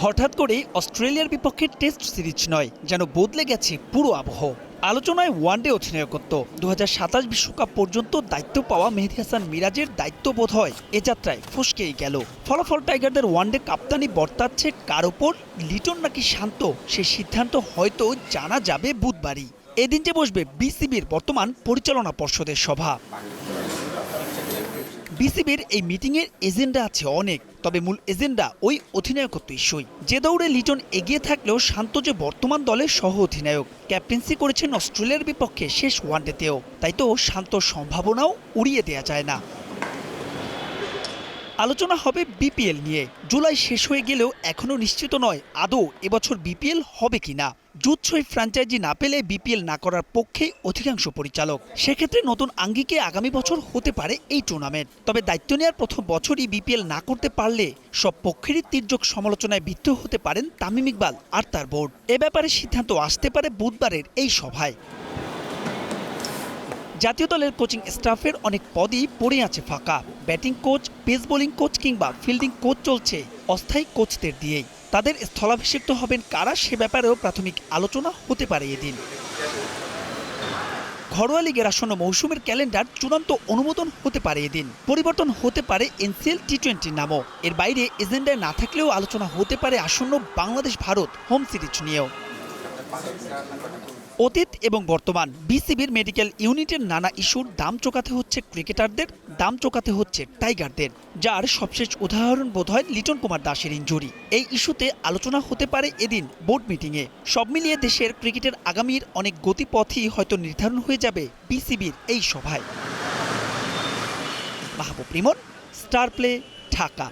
হঠাৎ করে অস্ট্রেলিয়ার বিপক্ষে টেস্ট সিরিজ নয়, যেন বদলে গেছে পুরো আবহ। আলোচনায় ওয়ানডে অধিনায়কত্ব। ২০২৭ বিশ্বকাপ পর্যন্ত দায়িত্ব পাওয়া মেহেদী হাসান মিরাজের দায়িত্ব বোধ হয় এ যাত্রায় ফসকেই গেল। ফলাফল টাইগারদের ওয়ানডে কাপ্তানি বর্তাচ্ছে কার ওপর, লিটন নাকি শান্ত, সে সিদ্ধান্ত হয়তো জানা যাবে বুধবারই। এদিন যে বসবে বিসিবির বর্তমান পরিচালনা পর্ষদের সভা। বিসিবির এই মিটিংয়ের এজেন্ডা আছে অনেক, তবে মূল এজেন্ডা ওই অধিনায়কত্ব ইস্যুই। যে দৌড়ে লিটন এগিয়ে থাকলেও শান্ত যে বর্তমান দলের সহ অধিনায়ক, ক্যাপ্টেন্সি করেছেন অস্ট্রেলিয়ার বিপক্ষে শেষ ওয়ানডেতেও, তাই তো শান্ত সম্ভাবনাও উড়িয়ে দেয়া যায় না। আলোচনা হবে বিপিএল নিয়ে। জুলাই শেষ হয়ে গেলেও এখনও নিশ্চিত নয় আদৌ এবছর বিপিএল হবে কিনা। জুৎসই ফ্র্যাঞ্চাইজি না পেলে বিপিএল না করার পক্ষে অধিকাংশ পরিচালক। সেক্ষেত্রে নতুন আঙ্গিকে আগামী বছর হতে পারে এই টুর্নামেন্ট। তবে দায়িত্ব নেওয়ার প্রথম বছরই বিপিএল না করতে পারলে সব পক্ষেরই তীর্যক সমালোচনায় বিদ্ধ হতে পারেন তামিম ইকবাল আর তার বোর্ড। এ ব্যাপারে সিদ্ধান্ত আসতে পারে বুধবারের এই সভায়। জাতীয় দলের কোচিং স্টাফের অনেক পদই পড়ে আছে ফাঁকা। Batting coach, pace bowling coach কিংবা ফিল্ডিং কোচ চলছে অস্থায়ী কোচদের দিয়েই। তাদের স্থলাভিষিক্ত হবেন কারা, সে ব্যাপারেও প্রাথমিক আলোচনা হতে পারে এদিন। ঘরোয়া লিগের আসন্ন মৌসুমের ক্যালেন্ডার চূড়ান্ত অনুমোদন হতে পারে এদিন। পরিবর্তন হতে পারে এনসিএল টি-20 নামও। এর বাইরে এজেন্ডায় না থাকলেও আলোচনা হতে পারে আসন্ন বাংলাদেশ ভারত হোম সিরিজ নিয়েও। অতীত এবং বর্তমান বিসিবির মেডিকেল ইউনিটের নানা ইস্যুর দাম চোকাতে হচ্ছে ক্রিকেটারদের, দাম চোকাতে হচ্ছে টাইগারদের, যার সবশেষ উদাহরণ বোধহয় লিটন কুমার দাসের ইনজুরি। এই ইস্যুতে আলোচনা হতে পারে এদিন বোর্ড মিটিংয়ে। সব মিলিয়ে দেশের ক্রিকেটের আগামীর অনেক গতিপথই হয়তো নির্ধারণ হয়ে যাবে বিসিবির এই সভায়। মাহবুব রিমন, স্টার প্লে, ঢাকা।